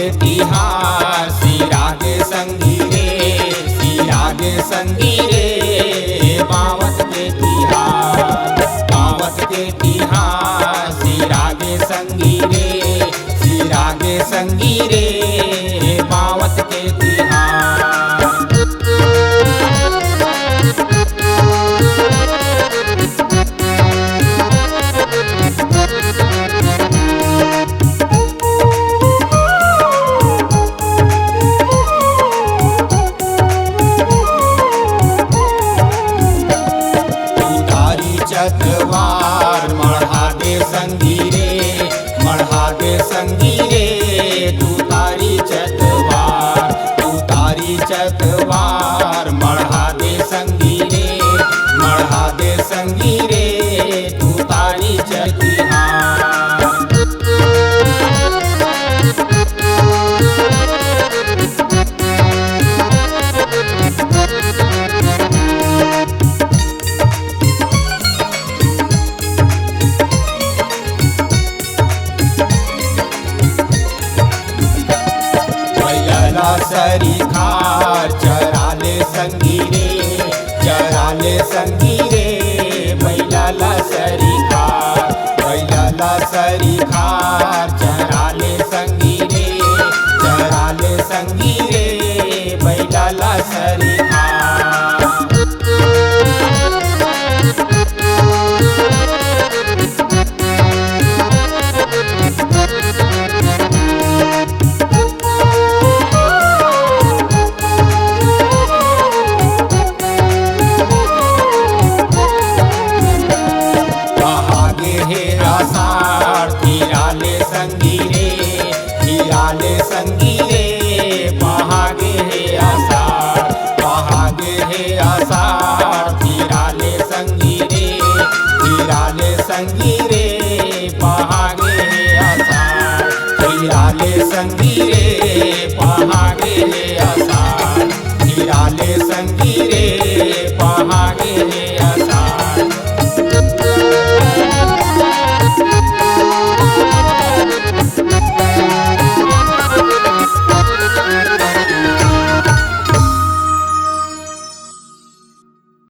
के तिहार सिरागे संगी रे, सिरागे संगी रे बावत के तिहार, बावत के तिहार सिरागे संगी रे, सिरागे संगी रे बावत के तिहार। चतवार मढ़ा दे संगी रे, मढ़ा दे संगी रे तू तारी चतवार, तू तारी चतवार मढ़ा दे संगी रे, मढ़ा दे संगी रे तू तारी चतिहार। सरी खार चराले संगी रे, चराले संगी रे बैलाला सरी खार, बैलाला सरी खार चराले संगी रे, चराले संगी रे बैलाला सरी खार। हिराले संगी रे, हिराले संगी रे बहागे हे आषाढ़, बहागे हे आषाढ़ हिराले संगी रे, हिराले संगी